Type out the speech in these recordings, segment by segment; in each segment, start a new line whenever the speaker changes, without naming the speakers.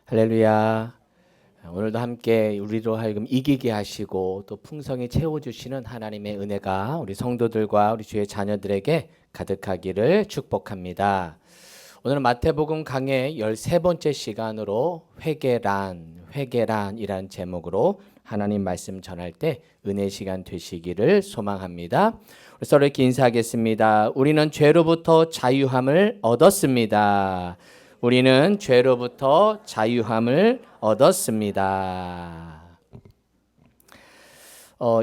할렐루야. 오늘도 함께 우리로 하여금 이기게 하시고 또 풍성히 채워주시는 하나님의 은혜가 우리 성도들과 우리 주의 자녀들에게 가득하기를 축복합니다. 오늘은 마태복음 강의 13번째 시간으로 회개란이라는 제목으로 하나님 말씀 전할 때 은혜 시간 되시기를 소망합니다. 우리 서로 이렇게 인사하겠습니다. 우리는 죄로부터 자유함을 얻었습니다. 우리는 죄로부터 자유함을 얻었습니다.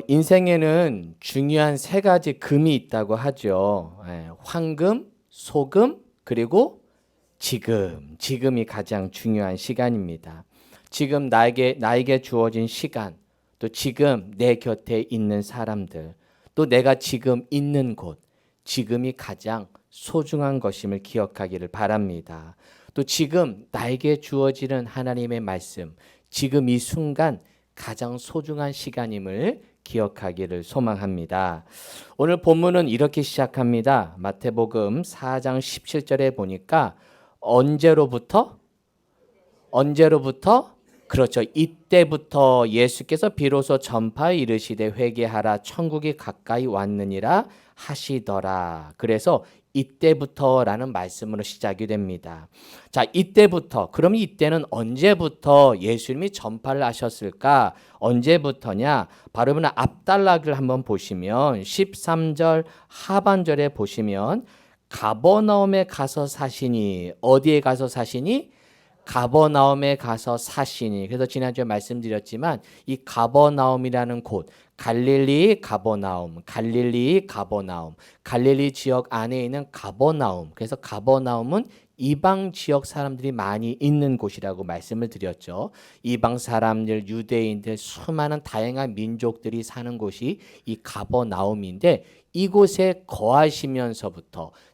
인생에는 중요한 세 가지 금이 있다고 하죠. 황금, 소금, 그리고 지금이 가장 중요한 시간입니다. 지금 나에게 주어진 시간, 또 지금 내 곁에 있는 사람들, 또 내가 지금 있는 곳, 지금이 가장 소중한 것임을 기억하기를 바랍니다. 또 지금 나에게 주어지는 하나님의 말씀, 지금 이 순간 가장 소중한 시간임을 기억하기를 소망합니다. 오늘 본문은 이렇게 시작합니다. 마태복음 4장 17절에 보니까 언제로부터? 그렇죠. 이때부터 예수께서 비로소 전파에 이르시되 회개하라 천국이 가까이 왔느니라 하시더라. 그래서 이때부터라는 말씀으로 시작이 됩니다. 자, 이때부터. 그럼 이때는 언제부터 예수님이 전파를 하셨을까? 언제부터냐? 바로 앞단락을 한번 보시면 13절 하반절에 보시면 가버나움에 가서 사시니, 어디에 가서 사시니? 가버나움에 가서 사시니. 그래서 지난주에 말씀드렸지만 이 가버나움이라는 곳, 갈릴리 가버나움, 갈릴리 지역 안에 있는 가버나움. 그래서 가버나움은 이방 지역 사람들이 많이 있는 곳이라고 말씀을 드렸죠. 이방 사람들, 유대인들, 수많은 다양한 민족들이 사는 곳이 이 가버나움인데, 이곳에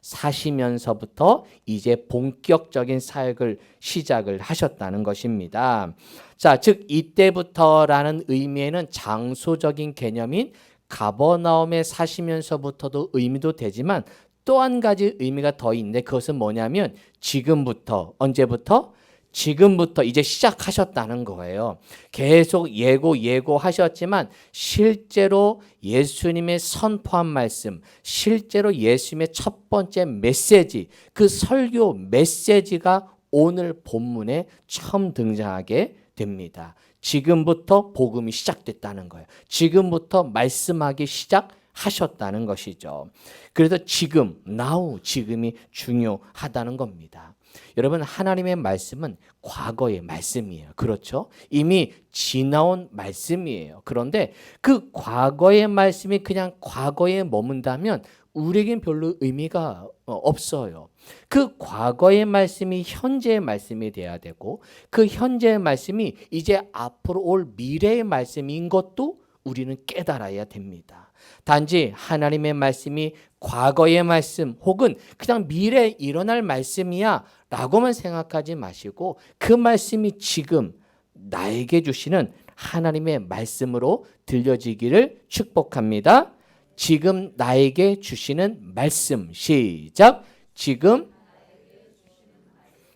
사시면서부터 이제 본격적인 사역을 시작을 하셨다는 것입니다. 자, 즉 이때부터라는 의미에는 장소적인 개념인 가버나움에 사시면서부터도 의미도 되지만 또 한 가지 의미가 더 있는데, 그것은 뭐냐면 지금부터, 언제부터? 지금부터 이제 시작하셨다는 거예요. 계속 예고하셨지만 실제로 예수님의 선포한 말씀, 실제로 예수님의 첫 번째 메시지, 그 설교 메시지가 오늘 본문에 처음 등장하게 됩니다. 지금부터 복음이 시작됐다는 거예요. 지금부터 말씀하기 시작하셨다는 것이죠. 그래서 지금이 중요하다는 겁니다. 여러분, 하나님의 말씀은 과거의 말씀이에요. 그렇죠? 이미 지나온 말씀이에요. 그런데 그 과거의 말씀이 그냥 과거에 머문다면 우리에겐 별로 의미가 없어요. 그 과거의 말씀이 현재의 말씀이 돼야 되고, 그 현재의 말씀이 이제 앞으로 올 미래의 말씀인 것도 우리는 깨달아야 됩니다. 단지 하나님의 말씀이 과거의 말씀 혹은 그냥 미래에 일어날 말씀이야 라고만 생각하지 마시고, 그 말씀이 지금 나에게 주시는 하나님의 말씀으로 들려지기를 축복합니다. 지금 나에게 주시는 말씀. 시작. 지금.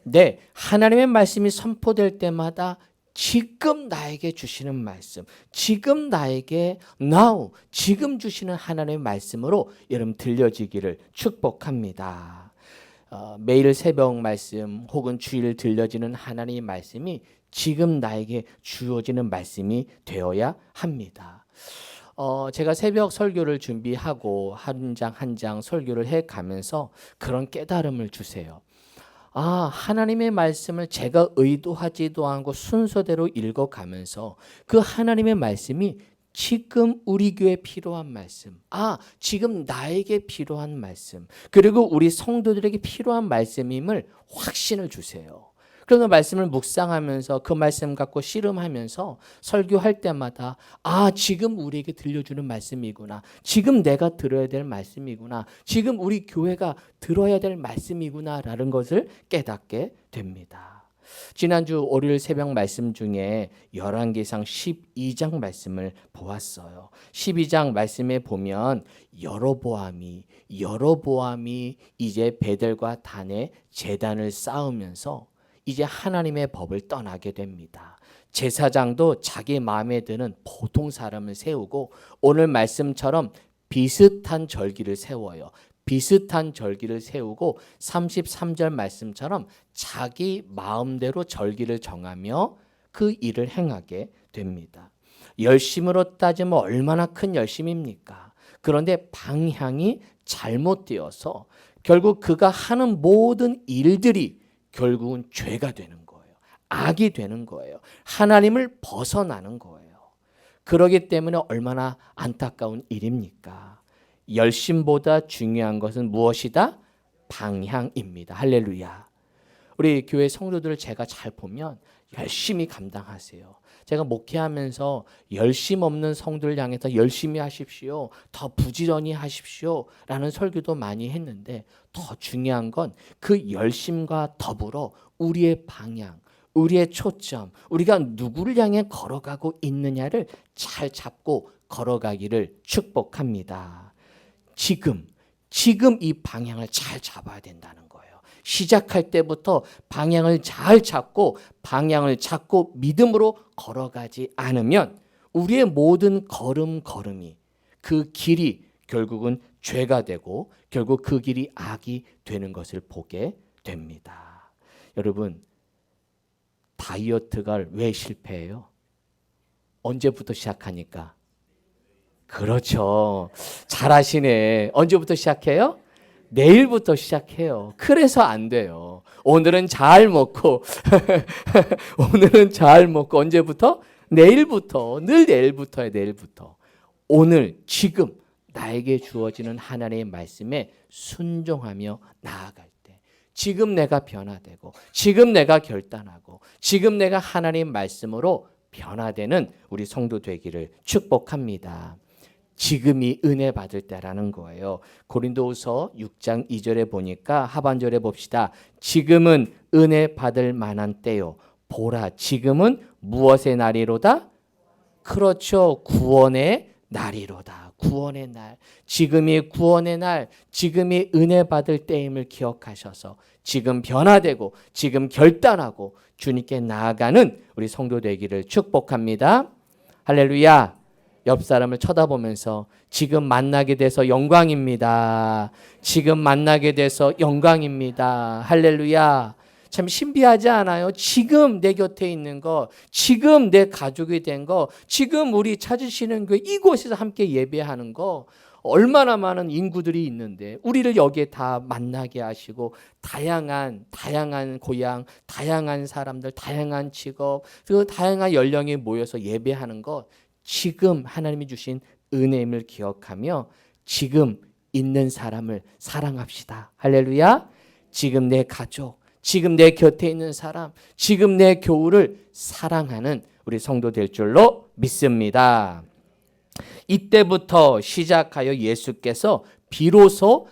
네, 하나님의 말씀이 선포될 때마다 지금 나에게 주시는 말씀, 지금 나에게 now, 지금 주시는 하나님의 말씀으로 여러분 들려지기를 축복합니다. 매일 새벽 말씀 혹은 주일 들려지는 하나님의 말씀이 지금 나에게 주어지는 말씀이 되어야 합니다. 제가 새벽 설교를 준비하고 한 장 한 장 설교를 해가면서 그런 깨달음을 주세요. 하나님의 말씀을 제가 의도하지도 않고 순서대로 읽어가면서 그 하나님의 말씀이 지금 우리 교회에 필요한 말씀, 지금 나에게 필요한 말씀, 그리고 우리 성도들에게 필요한 말씀임을 확신을 주세요. 그래서 말씀을 묵상하면서 그 말씀 갖고 씨름하면서 설교할 때마다 지금 우리에게 들려주는 말씀이구나, 지금 내가 들어야 될 말씀이구나, 지금 우리 교회가 들어야 될 말씀이구나 라는 것을 깨닫게 됩니다. 지난주 월요일 새벽 말씀 중에 열왕기상 12장 말씀을 보았어요. 12장 말씀에 보면 여로보암이 이제 베델과 단에 제단을 쌓으면서 이제 하나님의 법을 떠나게 됩니다. 제사장도 자기 마음에 드는 보통 사람을 세우고 오늘 말씀처럼 비슷한 절기를 세워요. 비슷한 절기를 세우고 33절 말씀처럼 자기 마음대로 절기를 정하며 그 일을 행하게 됩니다. 열심으로 따지면 얼마나 큰 열심입니까? 그런데 방향이 잘못되어서 결국 그가 하는 모든 일들이 결국은 죄가 되는 거예요. 악이 되는 거예요. 하나님을 벗어나는 거예요. 그러기 때문에 얼마나 안타까운 일입니까? 열심보다 중요한 것은 무엇이다? 방향입니다. 할렐루야. 우리 교회 성도들을 제가 잘 보면 열심히 감당하세요. 제가 목회하면서 열심 없는 성도를 향해서 열심히 하십시오. 더 부지런히 하십시오. 라는 설교도 많이 했는데 더 중요한 건 그 열심과 더불어 우리의 방향, 우리의 초점, 우리가 누구를 향해 걸어가고 있느냐를 잘 잡고 걸어가기를 축복합니다. 지금 이 방향을 잘 잡아야 된다는 거예요. 시작할 때부터 방향을 잘 잡고 믿음으로 걸어가지 않으면 우리의 모든 걸음이 그 길이 결국은 죄가 되고 결국 그 길이 악이 되는 것을 보게 됩니다. 여러분, 다이어트가 왜 실패해요? 언제부터 시작하니까? 그렇죠. 잘하시네. 언제부터 시작해요? 내일부터 시작해요. 그래서 안 돼요. 오늘은 잘 먹고 언제부터? 내일부터. 늘 내일부터야. 내일부터. 오늘 지금 나에게 주어지는 하나님의 말씀에 순종하며 나아갈 때 지금 내가 변화되고 지금 내가 결단하고 지금 내가 하나님 말씀으로 변화되는 우리 성도 되기를 축복합니다. 지금이 은혜 받을 때라는 거예요. 고린도후서 6장 2절에 보니까 하반절에 봅시다. 지금은 은혜 받을 만한 때요. 보라, 지금은 무엇의 날이로다? 그렇죠. 구원의 날이로다. 구원의 날. 지금이 구원의 날, 지금이 은혜 받을 때임을 기억하셔서 지금 변화되고 지금 결단하고 주님께 나아가는 우리 성도 되기를 축복합니다. 할렐루야. 옆 사람을 쳐다보면서 지금 만나게 돼서 영광입니다. 지금 만나게 돼서 영광입니다. 할렐루야. 참 신비하지 않아요? 지금 내 곁에 있는 거, 지금 내 가족이 된 거, 지금 우리 찾으시는 그 이곳에서 함께 예배하는 거, 얼마나 많은 인구들이 있는데 우리를 여기에 다 만나게 하시고 다양한 고향, 다양한 사람들, 다양한 직업, 그 다양한 연령이 모여서 예배하는 것, 지금 하나님이 주신 은혜임을 기억하며 지금 있는 사람을 사랑합시다. 할렐루야. 지금 내 가족, 지금 내 곁에 있는 사람, 지금 내 교우를 사랑하는 우리 성도 될 줄로 믿습니다. 이때부터 시작하여 예수께서 비로소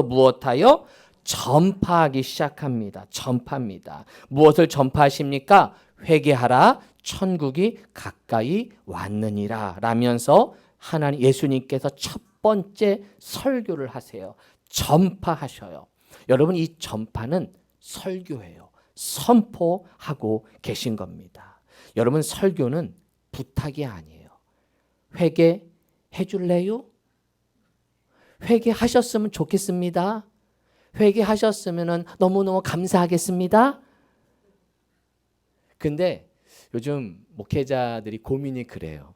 무엇하여? 전파하기 시작합니다. 전파입니다. 무엇을 전파하십니까? 회개하라, 천국이 가까이 왔느니라 라면서 예수님께서 첫 번째 설교를 하세요. 전파하셔요. 여러분, 이 전파는 설교예요. 선포하고 계신 겁니다. 여러분, 설교는 부탁이 아니에요. 회개해 줄래요? 회개하셨으면 좋겠습니다. 회개하셨으면 너무너무 감사하겠습니다. 근데 요즘 목회자들이 고민이 그래요.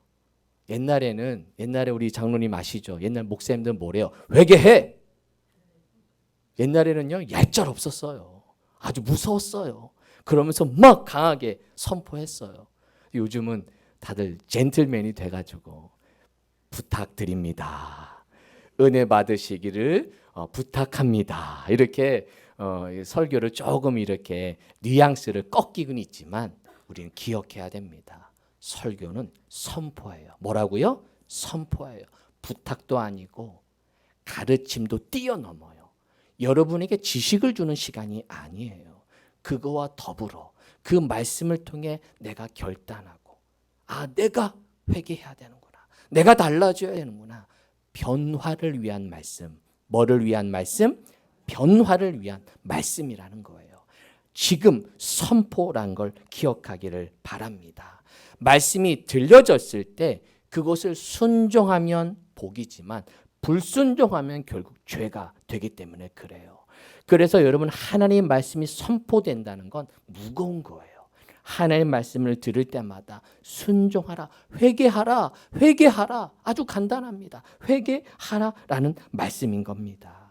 옛날에 우리 장로님 아시죠? 옛날 목사님들 뭐래요? 회개해! 옛날에는요, 얄짤 없었어요. 아주 무서웠어요. 그러면서 막 강하게 선포했어요. 요즘은 다들 젠틀맨이 돼가지고 부탁드립니다. 은혜 받으시기를 부탁합니다. 이렇게 설교를 조금 이렇게 뉘앙스를 꺾이곤 있지만 우리는 기억해야 됩니다. 설교는 선포예요. 뭐라고요? 선포예요. 부탁도 아니고 가르침도 뛰어넘어요. 여러분에게 지식을 주는 시간이 아니에요. 그거와 더불어 그 말씀을 통해 내가 결단하고 내가 회개해야 되는구나. 내가 달라져야 되는구나. 변화를 위한 말씀. 뭐를 위한 말씀? 변화를 위한 말씀이라는 거예요. 지금 선포란 걸 기억하기를 바랍니다. 말씀이 들려졌을 때 그것을 순종하면 복이지만 불순종하면 결국 죄가 되기 때문에 그래요. 그래서 여러분, 하나님 말씀이 선포된다는 건 무거운 거예요. 하나님 말씀을 들을 때마다 순종하라, 회개하라, 회개하라. 아주 간단합니다. 회개하라라는 말씀인 겁니다.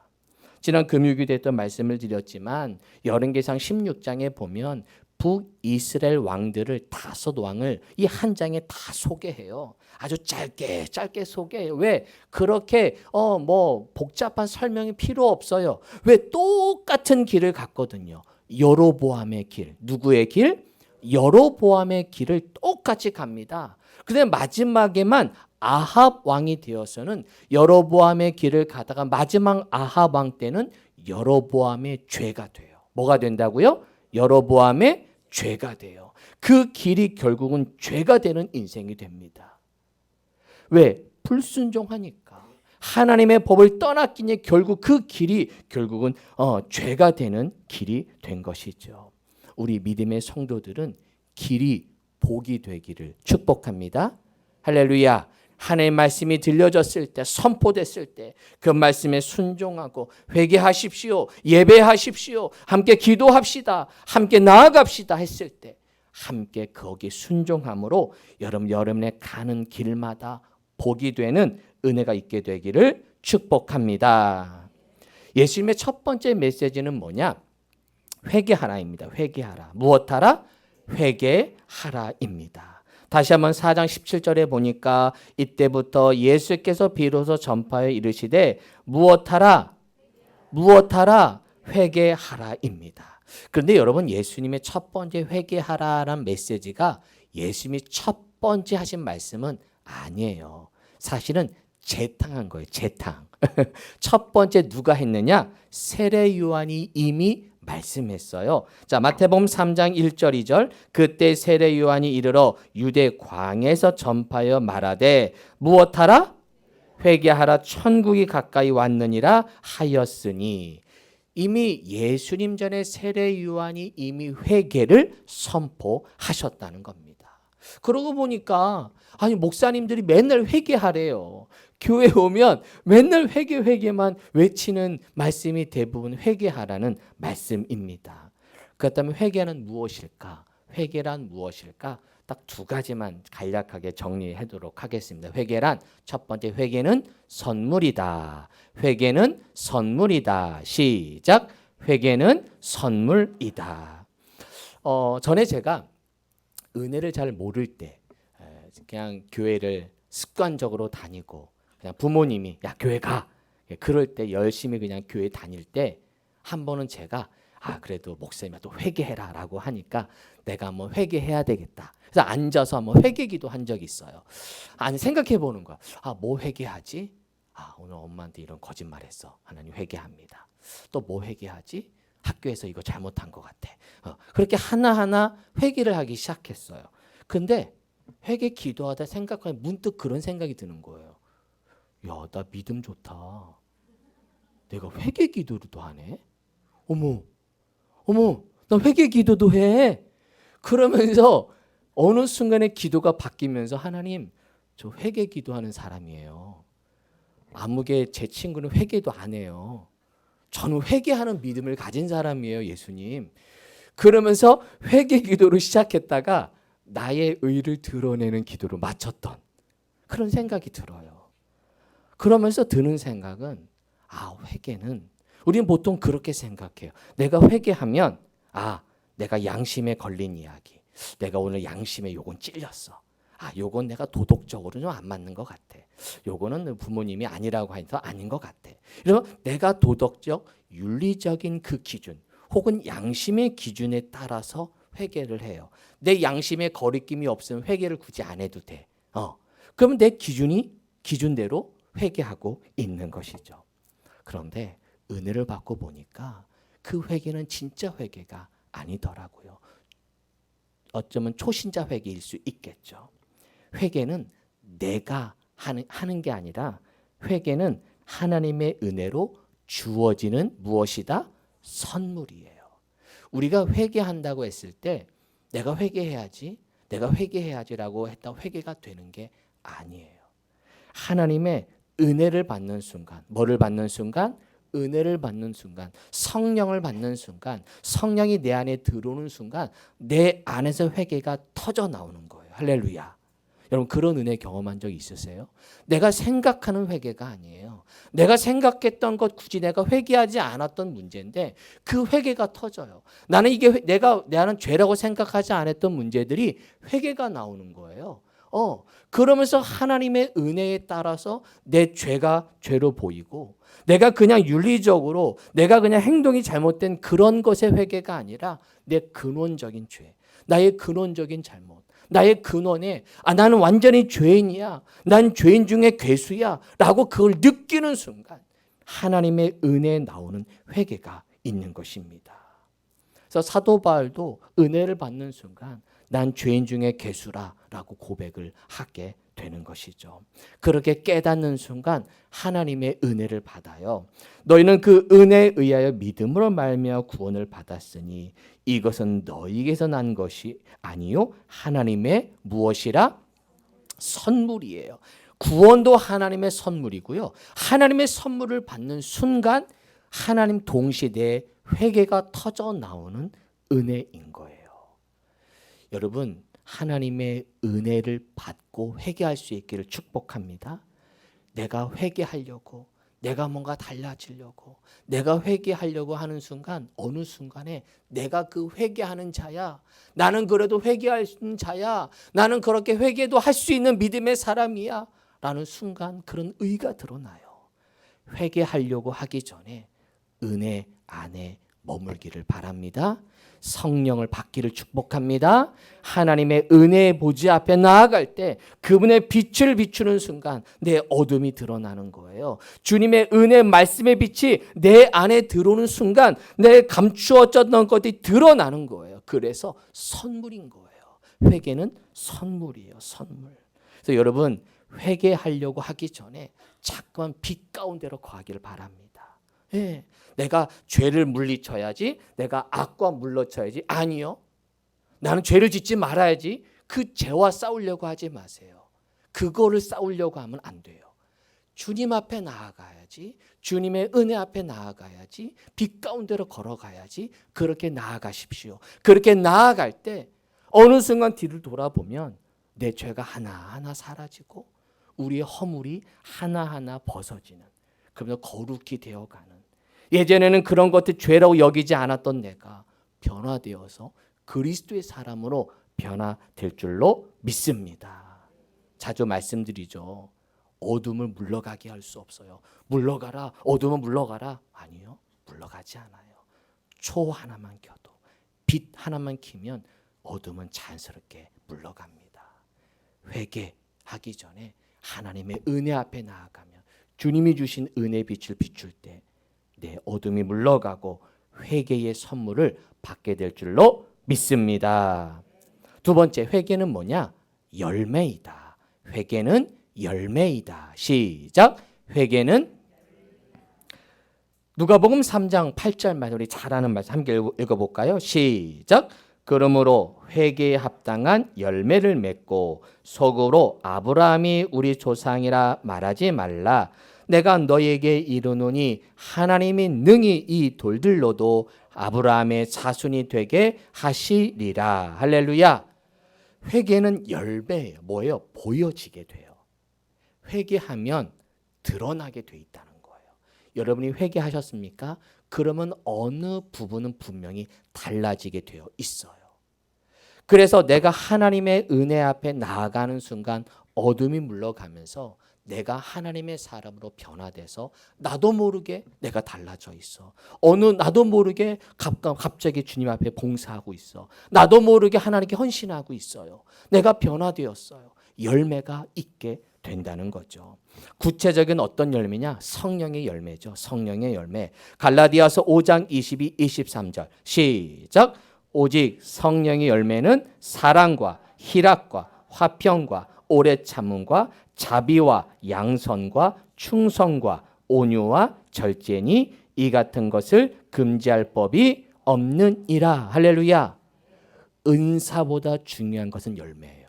지난 금요일에 했던 말씀을 드렸지만 열왕기상 16장에 보면 북이스라엘 왕들을 5왕을 이 한 장에 다 소개해요. 아주 짧게 소개해요. 왜? 그렇게 복잡한 설명이 필요 없어요. 왜? 똑같은 길을 갔거든요. 여로보암의 길. 누구의 길? 여로보암의 길을 똑같이 갑니다. 그런데 마지막에만 아합 왕이 되어서는 여로보암의 길을 가다가 마지막 아합 왕 때는 여로보암의 죄가 돼요. 뭐가 된다고요? 여로보암의 죄가 돼요. 그 길이 결국은 죄가 되는 인생이 됩니다. 왜? 불순종하니까. 하나님의 법을 떠났기에 결국 그 길이 결국은 죄가 되는 길이 된 것이죠. 우리 믿음의 성도들은 길이 복이 되기를 축복합니다. 할렐루야. 하나님의 말씀이 들려졌을 때, 선포됐을 때 그 말씀에 순종하고 회개하십시오, 예배하십시오, 함께 기도합시다, 함께 나아갑시다 했을 때 함께 거기에 순종함으로 여러분의 가는 길마다 복이 되는 은혜가 있게 되기를 축복합니다. 예수님의 첫 번째 메시지는 뭐냐? 회개하라입니다. 회개하라. 무엇하라? 회개하라입니다. 다시 한번 4장 17절에 보니까 이때부터 예수께서 비로소 전파하여 이르시되 무엇하라? 무엇하라? 회개하라입니다. 그런데 여러분, 예수님의 첫 번째 회개하라라는 메시지가 예수님이 첫 번째 하신 말씀은 아니에요. 사실은 재탕한 거예요. 재탕. 첫 번째 누가 했느냐? 세례 요한이 이미 말씀했어요. 자, 마태복음 3장 1절 2절. 그때 세례 요한이 이르러 유대 광에서 전파하여 말하되 무엇하라? 회개하라, 천국이 가까이 왔느니라 하였으니. 이미 예수님 전에 세례 요한이 이미 회개를 선포하셨다는 겁니다. 그러고 보니까 목사님들이 맨날 회개하래요. 교회 오면 맨날 회개만 외치는 말씀이 대부분 회개하라는 말씀입니다. 그렇다면 회개는 무엇일까? 회개란 무엇일까? 딱 2가지만 간략하게 정리하도록 하겠습니다. 회개란 첫 번째, 회개는 선물이다. 회개는 선물이다. 시작. 회개는 선물이다. 전에 제가 은혜를 잘 모를 때 그냥 교회를 습관적으로 다니고 그냥 부모님이 야 교회 가 그럴 때 열심히 그냥 교회 다닐 때 한 번은 제가 그래도 목사님이 또 회개해라 라고 하니까 내가 한번 회개해야 되겠다. 그래서 앉아서 한번 회개기도 한 적이 있어요. 아니 생각해 보는 거야. 뭐 회개하지? 오늘 엄마한테 이런 거짓말 했어. 하나님 회개합니다. 또 뭐 회개하지? 학교에서 이거 잘못한 것 같아. 그렇게 하나하나 회개를 하기 시작했어요. 근데 회개 기도하다 생각하면 문득 그런 생각이 드는 거예요. 야, 나 믿음 좋다. 내가 회개 기도도 하네? 어머, 나 회개 기도도 해. 그러면서 어느 순간에 기도가 바뀌면서 하나님, 저 회개 기도하는 사람이에요. 아무개 제 친구는 회개도 안 해요. 저는 회개하는 믿음을 가진 사람이에요, 예수님. 그러면서 회개 기도를 시작했다가 나의 의를 드러내는 기도로 맞췄던 그런 생각이 들어요. 그러면서 드는 생각은 회개는 우리는 보통 그렇게 생각해요. 내가 회개하면 내가 양심에 걸린 이야기. 내가 오늘 양심에 요건 찔렸어. 요건 내가 도덕적으로 좀 안 맞는 것 같아. 요거는 부모님이 아니라고 해서 아닌 것 같아. 그래서 내가 도덕적, 윤리적인 그 기준 혹은 양심의 기준에 따라서 회개를 해요. 내 양심에 거리낌이 없으면 회개를 굳이 안 해도 돼. 그러면 내 기준대로 회개하고 있는 것이죠. 그런데 은혜를 받고 보니까 그 회개는 진짜 회개가 아니더라고요. 어쩌면 초신자 회개일 수 있겠죠. 회개는 내가 하는 게 아니라 회개는 하나님의 은혜로 주어지는 무엇이다? 선물이에요. 우리가 회개한다고 했을 때 내가 회개해야지라고 했다고 회개가 되는 게 아니에요. 하나님의 은혜를 받는 순간, 뭐를 받는 순간? 은혜를 받는 순간, 성령을 받는 순간, 성령이 내 안에 들어오는 순간 내 안에서 회개가 터져 나오는 거예요. 할렐루야. 여러분 그런 은혜 경험한 적 있으세요? 내가 생각하는 회개가 아니에요. 내가 생각했던 것 굳이 내가 회개하지 않았던 문제인데 그 회개가 터져요. 나는 이게 나는 죄라고 생각하지 않았던 문제들이 회개가 나오는 거예요. 그러면서 하나님의 은혜에 따라서 내 죄가 죄로 보이고 내가 그냥 윤리적으로 내가 그냥 행동이 잘못된 그런 것의 회개가 아니라 내 근원적인 죄, 나의 근원적인 잘못, 나의 근원에 나는 완전히 죄인이야, 난 죄인 중에 괴수야 라고 그걸 느끼는 순간 하나님의 은혜에 나오는 회개가 있는 것입니다. 그래서 사도 바울도 은혜를 받는 순간 난 죄인 중에 괴수라라고 고백을 하게 되는 것이죠. 그렇게 깨닫는 순간 하나님의 은혜를 받아요. 너희는 그 은혜에 의하여 믿음으로 말미암아 구원을 받았으니 이것은 너희에게서 난 것이 아니요 하나님의 무엇이라? 선물이에요. 구원도 하나님의 선물이고요. 하나님의 선물을 받는 순간 하나님 동시에 내 회개가 터져 나오는 은혜인 거예요. 여러분 하나님의 은혜를 받고 회개할 수 있기를 축복합니다. 내가 회개하려고 내가 뭔가 달라지려고 내가 회개하려고 하는 순간 어느 순간에 내가 그 회개하는 자야. 나는 그래도 회개할 수 있는 자야. 나는 그렇게 회개도 할 수 있는 믿음의 사람이야. 라는 순간 그런 의가 드러나요. 회개하려고 하기 전에 은혜 안에 머물기를 바랍니다. 성령을 받기를 축복합니다. 하나님의 은혜의 보좌 앞에 나아갈 때 그분의 빛을 비추는 순간 내 어둠이 드러나는 거예요. 주님의 은혜 말씀의 빛이 내 안에 들어오는 순간 내 감추어졌던 것이 드러나는 거예요. 그래서 선물인 거예요. 회개는 선물이에요. 선물. 그래서 여러분 회개하려고 하기 전에 자꾸만 빛 가운데로 거하기를 바랍니다. 예. 내가 죄를 물리쳐야지, 내가 악과 물러쳐야지. 아니요. 나는 죄를 짓지 말아야지. 그 죄와 싸우려고 하지 마세요. 그거를 싸우려고 하면 안 돼요. 주님 앞에 나아가야지. 주님의 은혜 앞에 나아가야지. 빛 가운데로 걸어가야지. 그렇게 나아가십시오. 그렇게 나아갈 때 어느 순간 뒤를 돌아보면 내 죄가 하나하나 사라지고 우리의 허물이 하나하나 벗어지는, 그러면서 거룩히 되어가는, 예전에는 그런 것들 죄라고 여기지 않았던 내가 변화되어서 그리스도의 사람으로 변화될 줄로 믿습니다. 자주 말씀드리죠. 어둠을 물러가게 할 수 없어요. 물러가라, 어둠은 물러가라. 아니요, 물러가지 않아요. 초 하나만 켜도, 빛 하나만 켜면 어둠은 자연스럽게 물러갑니다. 회개하기 전에 하나님의 은혜 앞에 나아가면 주님이 주신 은혜의 빛을 비출 때 내 어둠이 물러가고 회개의 선물을 받게 될 줄로 믿습니다. 두 번째, 회개는 뭐냐? 열매이다. 회개는 열매이다. 시작. 회개는 누가복음 3장 8절 말씀, 우리 잘 아는 말씀 함께 읽어볼까요? 시작. 그러므로 회개에 합당한 열매를 맺고 속으로 아브라함이 우리 조상이라 말하지 말라. 내가 너에게 이르노니 하나님이 능히 이 돌들로도 아브라함의 자손이 되게 하시리라. 할렐루야. 회개는 열매예요. 뭐예요? 보여지게 돼요. 회개하면 드러나게 돼 있다는 거예요. 여러분이 회개하셨습니까? 그러면 어느 부분은 분명히 달라지게 되어 있어요. 그래서 내가 하나님의 은혜 앞에 나아가는 순간 어둠이 물러가면서 내가 하나님의 사람으로 변화돼서 나도 모르게 내가 달라져 있어. 나도 모르게 갑자기 주님 앞에 봉사하고 있어. 나도 모르게 하나님께 헌신하고 있어요. 내가 변화되었어요. 열매가 있게 된다는 거죠. 구체적인 어떤 열매냐? 성령의 열매죠. 성령의 열매. 갈라디아서 5장 22, 23절 시작. 오직 성령의 열매는 사랑과 희락과 화평과 오래 참음과 자비와 양선과 충성과 온유와 절제니 이 같은 것을 금지할 법이 없느니라. 할렐루야. 은사보다 중요한 것은 열매예요.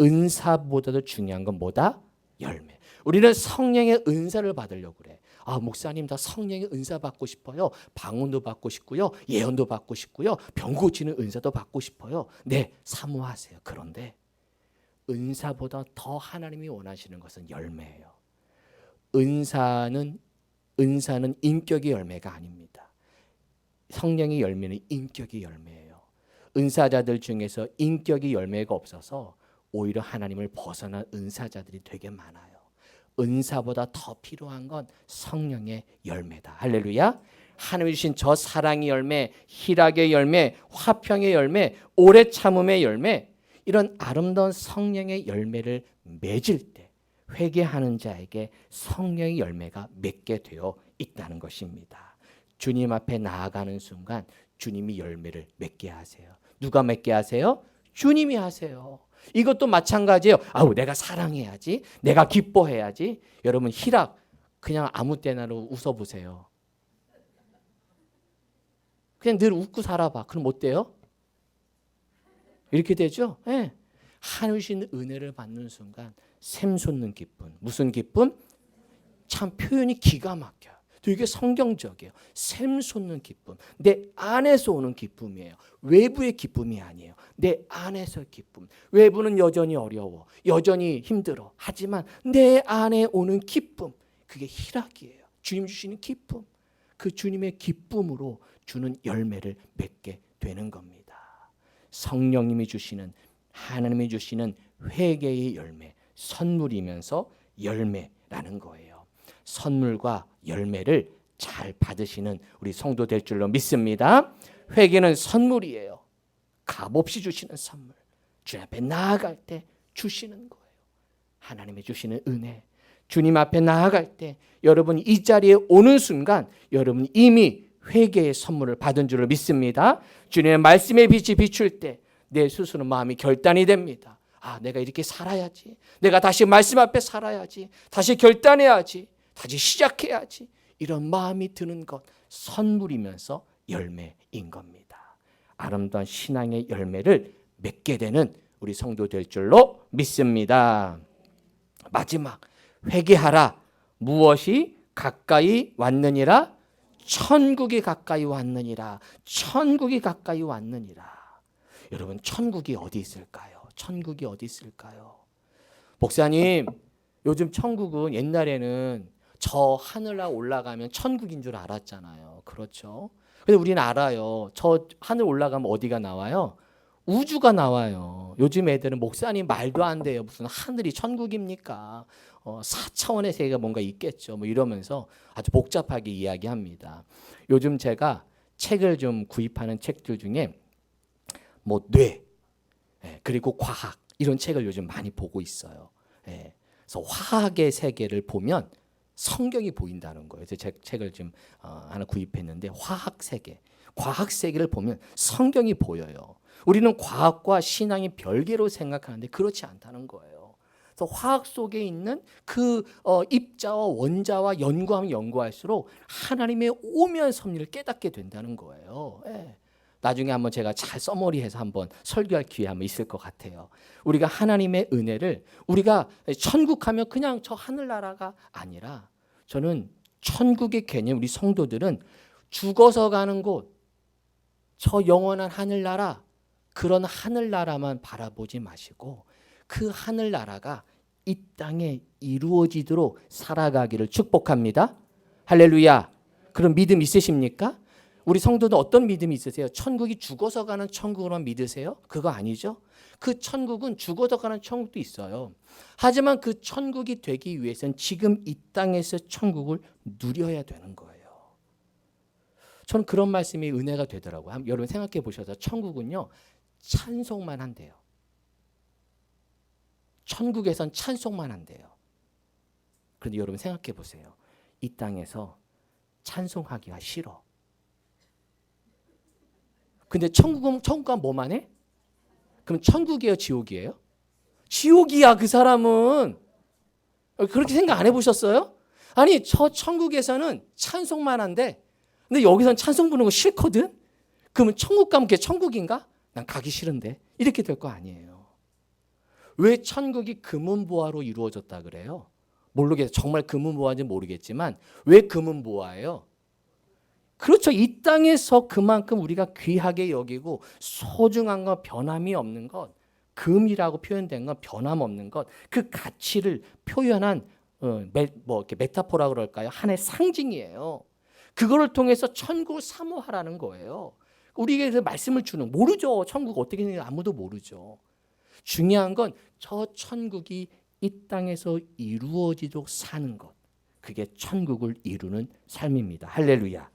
은사보다도 중요한 건 뭐다? 열매. 우리는 성령의 은사를 받으려고 그래. 아, 목사님, 다 성령의 은사 받고 싶어요. 방언도 받고 싶고요. 예언도 받고 싶고요. 병 고치는 은사도 받고 싶어요. 네, 사모하세요. 그런데 은사보다 더 하나님이 원하시는 것은 열매예요. 은사는 인격의 열매가 아닙니다. 성령의 열매는 인격의 열매예요. 은사자들 중에서 인격의 열매가 없어서 오히려 하나님을 벗어난 은사자들이 되게 많아요. 은사보다 더 필요한 건 성령의 열매다. 할렐루야. 하나님이 주신 저 사랑의 열매, 희락의 열매, 화평의 열매, 오래 참음의 열매, 이런 아름다운 성령의 열매를 맺을 때 회개하는 자에게 성령의 열매가 맺게 되어 있다는 것입니다. 주님 앞에 나아가는 순간 주님이 열매를 맺게 하세요. 누가 맺게 하세요? 주님이 하세요. 이것도 마찬가지예요. 아우, 내가 사랑해야지, 내가 기뻐해야지. 여러분, 희락 그냥 아무 때나로 웃어보세요. 그냥 늘 웃고 살아봐. 그럼 어때요? 이렇게 되죠? 네. 하나님 주신 은혜를 받는 순간 샘솟는 기쁨. 무슨 기쁨? 참 표현이 기가 막혀요. 되게 성경적이에요. 샘솟는 기쁨. 내 안에서 오는 기쁨이에요. 외부의 기쁨이 아니에요. 내 안에서 기쁨. 외부는 여전히 어려워. 여전히 힘들어. 하지만 내 안에 오는 기쁨. 그게 희락이에요. 주님 주시는 기쁨. 그 주님의 기쁨으로 주는 열매를 맺게 되는 겁니다. 성령님이 주시는, 하나님이 주시는 회개의 열매, 선물이면서 열매라는 거예요. 선물과 열매를 잘 받으시는 우리 성도 될 줄로 믿습니다. 회개는 선물이에요. 값없이 주시는 선물. 주님 앞에 나아갈 때 주시는 거예요. 하나님이 주시는 은혜. 주님 앞에 나아갈 때 여러분 이 자리에 오는 순간 여러분 이미 회개의 선물을 받은 줄을 믿습니다. 주님의 말씀의 빛이 비출 때 내 스스로 마음이 결단이 됩니다. 아, 내가 이렇게 살아야지. 내가 다시 말씀 앞에 살아야지. 다시 결단해야지. 다시 시작해야지. 이런 마음이 드는 것, 선물이면서 열매인 겁니다. 아름다운 신앙의 열매를 맺게 되는 우리 성도 될 줄로 믿습니다. 마지막, 회개하라. 무엇이 가까이 왔느니라? 천국이 가까이 왔느니라. 천국이 가까이 왔느니라. 여러분, 천국이 어디 있을까요? 천국이 어디 있을까요? 목사님, 요즘 천국은 옛날에는 저 하늘나 올라가면 천국인 줄 알았잖아요. 그렇죠? 근데 우리는 알아요. 저 하늘 올라가면 어디가 나와요? 우주가 나와요. 요즘 애들은 목사님 말도 안 돼요. 무슨 하늘이 천국입니까? 4차원의 세계가 뭔가 있겠죠. 뭐 이러면서 아주 복잡하게 이야기합니다. 요즘 제가 책을 좀 구입하는 책들 중에 뭐 뇌, 그리고 과학 이런 책을 요즘 많이 보고 있어요. 그래서 화학의 세계를 보면 성경이 보인다는 거예요. 그래서 제 책을 좀 하나 구입했는데 화학 세계, 과학 세계를 보면 성경이 보여요. 우리는 과학과 신앙이 별개로 생각하는데 그렇지 않다는 거예요. 그래서 화학 속에 있는 그 입자와 원자와 연구하면 연구할수록 하나님의 오묘한 섭리를 깨닫게 된다는 거예요. 나중에 한번 제가 잘 써머리해서 한번 설교할 기회 한번 있을 것 같아요. 우리가 하나님의 은혜를, 우리가 천국하면 그냥 저 하늘나라가 아니라, 저는 천국의 개념, 우리 성도들은 죽어서 가는 곳, 저 영원한 하늘나라, 그런 하늘나라만 바라보지 마시고 그 하늘나라가 이 땅에 이루어지도록 살아가기를 축복합니다. 할렐루야. 그런 믿음 있으십니까? 우리 성도는 어떤 믿음이 있으세요? 천국이 죽어서 가는 천국으로만 믿으세요? 그거 아니죠. 그 천국은 죽어서 가는 천국도 있어요. 하지만 그 천국이 되기 위해서는 지금 이 땅에서 천국을 누려야 되는 거예요. 저는 그런 말씀이 은혜가 되더라고요. 여러분 생각해 보셔서 천국은요, 찬송만 한대요. 천국에선 찬송만 한대요. 그런데 여러분 생각해 보세요. 이 땅에서 찬송하기가 싫어. 근데 천국은 뭐만 해? 그럼 천국이에요, 지옥이에요? 지옥이야, 그 사람은. 그렇게 생각 안 해보셨어요? 아니, 저 천국에서는 찬송만 한데, 근데 여기서는 찬송 부르는 거 싫거든? 그러면 천국 가면 그게 천국인가? 난 가기 싫은데. 이렇게 될 거 아니에요. 왜 천국이 금은보화로 이루어졌다 그래요? 모르겠어요. 정말 금은보화인지 모르겠지만 왜 금은보화예요? 그렇죠. 이 땅에서 그만큼 우리가 귀하게 여기고 소중한 것, 변함이 없는 것, 금이라고 표현된 건 변함없는 것, 그 가치를 표현한 이렇게 메타포라 그럴까요? 하나의 상징이에요. 그거를 통해서 천국을 사모하라는 거예요. 우리에게 그 말씀을 주는, 모르죠. 천국 어떻게 되는지 아무도 모르죠. 중요한 건 저 천국이 이 땅에서 이루어지도록 사는 것. 그게 천국을 이루는 삶입니다. 할렐루야.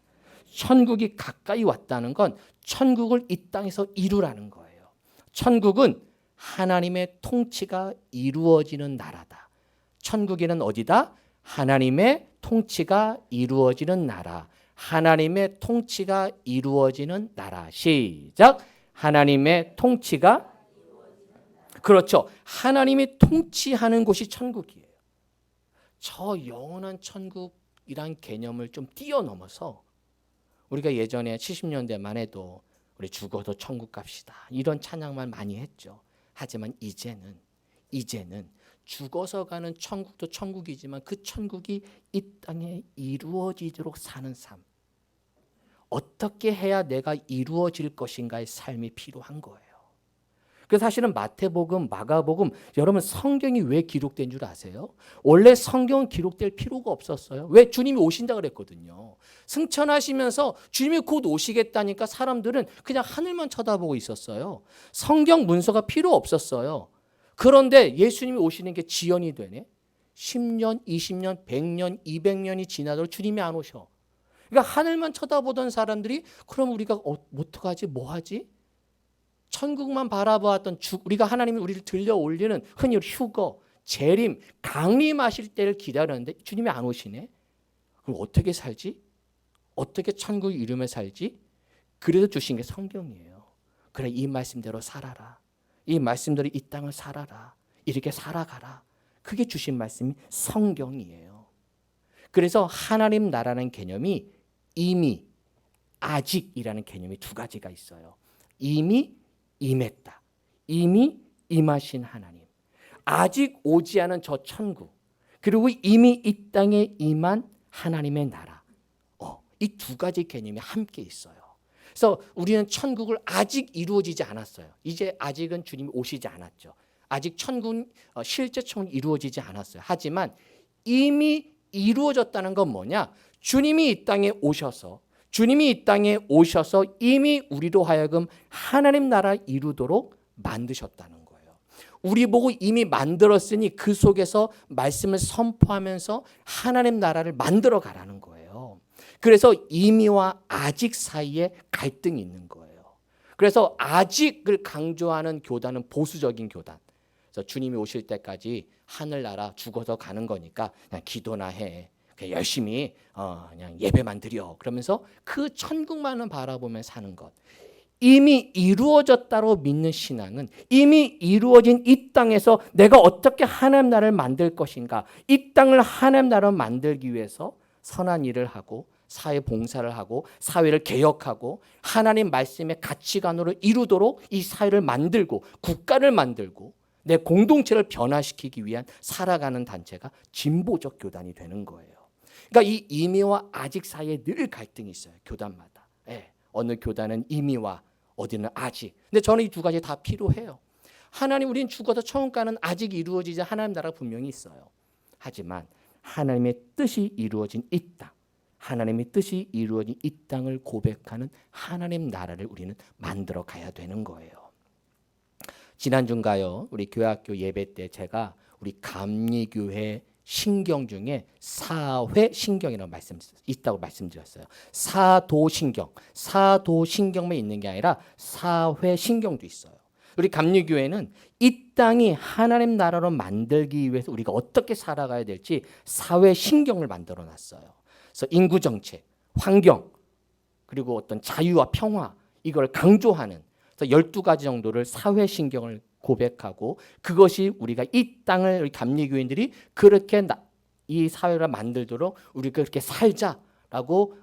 천국이 가까이 왔다는 건 천국을 이 땅에서 이루라는 거예요. 천국은 하나님의 통치가 이루어지는 나라다. 천국에는 어디다? 하나님의 통치가 이루어지는 나라. 하나님의 통치가 이루어지는 나라. 시작. 하나님의 통치가, 그렇죠. 하나님이 통치하는 곳이 천국이에요. 저 영원한 천국이란 개념을 좀 뛰어넘어서 우리가 예전에 70년대만 해도 우리 죽어도 천국 갑시다, 이런 찬양만 많이 했죠. 하지만 이제는 죽어서 가는 천국도 천국이지만 그 천국이 이 땅에 이루어지도록 사는 삶. 어떻게 해야 내가 이루어질 것인가의 삶이 필요한 거예요. 그래서 사실은 마태복음, 마가복음, 여러분 성경이 왜 기록된 줄 아세요? 원래 성경은 기록될 필요가 없었어요. 왜? 주님이 오신다 그랬거든요. 승천하시면서 주님이 곧 오시겠다니까 사람들은 그냥 하늘만 쳐다보고 있었어요. 성경 문서가 필요 없었어요. 그런데 예수님이 오시는 게 지연이 되네. 10년, 20년, 100년, 200년이 지나도록 주님이 안 오셔. 그러니까 하늘만 쳐다보던 사람들이 그럼 우리가 어떡하지? 뭐하지? 천국만 바라보았던 우리가 하나님이 우리를 들려 올리는 흔히 휴거, 재림, 강림하실 때를 기다렸는데 주님이 안 오시네. 그럼 어떻게 살지? 어떻게 천국을 이루며 살지? 그래서 주신 게 성경이에요. 그래, 이 말씀대로 살아라. 이 말씀대로 이 땅을 살아라. 이렇게 살아가라. 그게 주신 말씀이 성경이에요. 그래서 하나님 나라는 개념이 이미, 아직이라는 개념이 두 가지가 있어요. 이미 임했다. 이미 임하신 하나님. 아직 오지 않은 저 천국. 그리고 이미 이 땅에 임한 하나님의 나라. 이 두 가지 개념이 함께 있어요. 그래서 우리는 천국을 아직 이루어지지 않았어요. 이제 아직은 주님이 오시지 않았죠. 아직 천국은 실제 천국이 이루어지지 않았어요. 하지만 이미 이루어졌다는 건 뭐냐? 주님이 이 땅에 오셔서 이미 우리로 하여금 하나님 나라 이루도록 만드셨다는 거예요. 우리 보고 이미 만들었으니 그 속에서 말씀을 선포하면서 하나님 나라를 만들어 가라는 거예요. 그래서 이미와 아직 사이에 갈등이 있는 거예요. 그래서 아직을 강조하는 교단은 보수적인 교단. 그래서 주님이 오실 때까지 하늘나라 죽어서 가는 거니까 그냥 기도나 해. 그냥 열심히 그냥 예배만 드려. 그러면서 그 천국만을 바라보며 사는 것. 이미 이루어졌다고 믿는 신앙은 이미 이루어진 이 땅에서 내가 어떻게 하나님 나라를 만들 것인가. 이 땅을 하나님 나라로 만들기 위해서 선한 일을 하고 사회 봉사를 하고 사회를 개혁하고 하나님 말씀의 가치관으로 이루도록 이 사회를 만들고 국가를 만들고 내 공동체를 변화시키기 위한 살아가는 단체가 진보적 교단이 되는 거예요. 그러니까 이 이미와 아직 사이에 늘 갈등이 있어요. 교단마다. 어느 교단은 이미와 어디는 아직. 근데 저는 이 두 가지 다 필요해요. 하나님, 우리는 죽어서 천국 가는 아직 이루어지지 하나님 나라가 분명히 있어요. 하지만 하나님의 뜻이 이루어진 이 땅, 하나님의 뜻이 이루어진 이 땅을 고백하는 하나님 나라를 우리는 만들어 가야 되는 거예요. 지난주인가요? 우리 교회학교 예배 때 제가 우리 감리교회 신경 중에 사회신경이라고 있다고 말씀드렸어요. 사도신경만 있는 게 아니라 사회신경도 있어요. 우리 감리교회는 이 땅이 하나님 나라로 만들기 위해서 우리가 어떻게 살아가야 될지 사회신경을 만들어 놨어요. 그래서 인구정책, 환경, 그리고 어떤 자유와 평화, 이걸 강조하는 12가지 정도를 사회신경을 고백하고, 그것이 우리가 이 땅을 우리 감리교인들이 그렇게 이 사회를 만들도록 우리가 그렇게 살자, 라고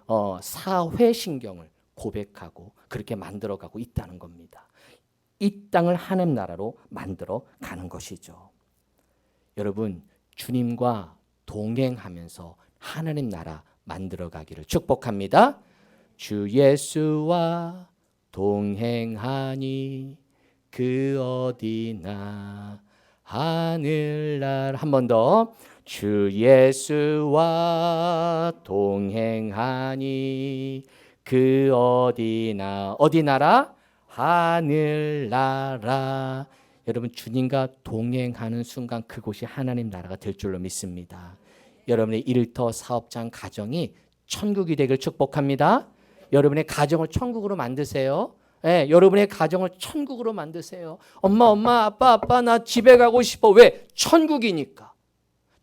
사회신경을 고백하고 그렇게 만들어가고 있다는 겁니다. 이 땅을 하나님 나라로 만들어 가는 것이죠. 여러분, 주님과 동행하면서 하나님 나라 만들어 가기를 축복합니다. 주 예수와 동행하니 그 어디나 하늘나라. 한 번 더. 주 예수와 동행하니 그 어디나, 어디 나라? 하늘나라. 여러분, 주님과 동행하는 순간 그곳이 하나님 나라가 될 줄로 믿습니다. 여러분의 일터, 사업장, 가정이 천국이 되길 축복합니다. 여러분의 가정을 천국으로 만드세요. 네, 여러분의 가정을 천국으로 만드세요. 엄마, 아빠, 나 집에 가고 싶어. 왜? 천국이니까.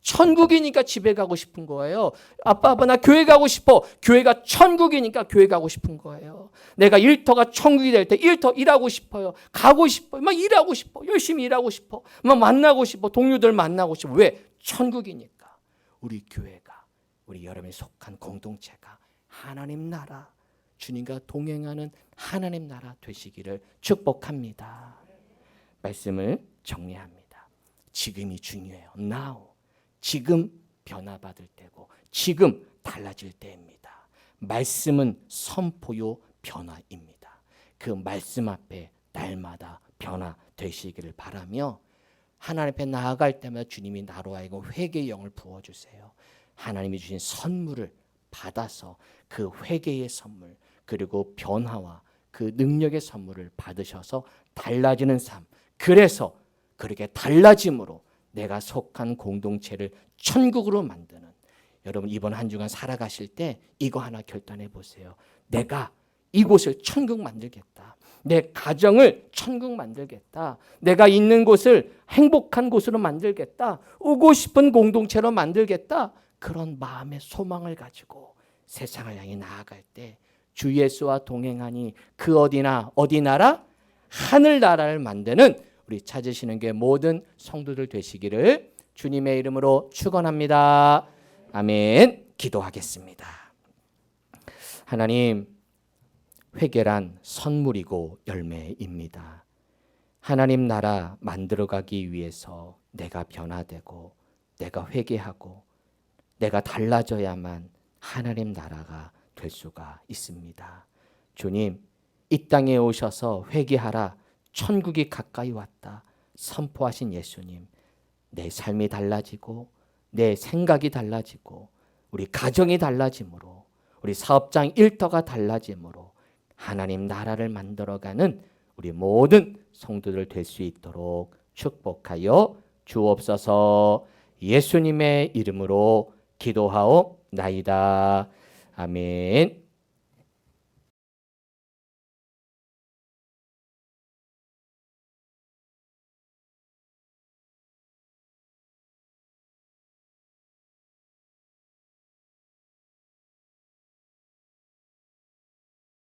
천국이니까 집에 가고 싶은 거예요. 아빠, 나 교회 가고 싶어. 교회가 천국이니까 교회 가고 싶은 거예요. 내가 일터가 천국이 될 때 일터 일하고 싶어요. 가고 싶어요. 막 일하고 싶어. 열심히 일하고 싶어. 막 만나고 싶어. 동료들 만나고 싶어. 왜? 천국이니까. 우리 교회가, 우리 여러분이 속한 공동체가 하나님 나라, 주님과 동행하는 하나님 나라 되시기를 축복합니다. 말씀을 정리합니다. 지금이 중요해요. Now. 지금 변화받을 때고 지금 달라질 때입니다. 말씀은 선포요 변화입니다. 그 말씀 앞에 날마다 변화되시기를 바라며 하나님 앞에 나아갈 때마다 주님이 나로 하여금 회개의 영을 부어주세요. 하나님이 주신 선물을 받아서 그 회개의 선물 그리고 변화와 그 능력의 선물을 받으셔서 달라지는 삶, 그래서 그렇게 달라짐으로 내가 속한 공동체를 천국으로 만드는, 여러분 이번 한 주간 살아가실 때 이거 하나 결단해 보세요. 내가 이곳을 천국 만들겠다. 내 가정을 천국 만들겠다. 내가 있는 곳을 행복한 곳으로 만들겠다. 오고 싶은 공동체로 만들겠다. 그런 마음의 소망을 가지고 세상을 향해 나아갈 때 주 예수와 동행하니 그 어디나, 어디 나라? 하늘나라를 만드는 우리 찾으시는 게 모든 성도들 되시기를 주님의 이름으로 축원합니다. 아멘. 기도하겠습니다. 하나님, 회개란 선물이고 열매입니다. 하나님 나라 만들어가기 위해서 내가 변화되고 내가 회개하고 내가 달라져야만 하나님 나라가 될 수가 있습니다. 주님, 이 땅에 오셔서 회개하라, 천국이 가까이 왔다 선포하신 예수님, 내 삶이 달라지고 내 생각이 달라지고 우리 가정이 달라짐으로 우리 사업장 일터가 달라짐으로 하나님 나라를 만들어가는 우리 모든 성도들 될 수 있도록 축복하여 주옵소서. 예수님의 이름으로 기도하옵나이다. 아멘.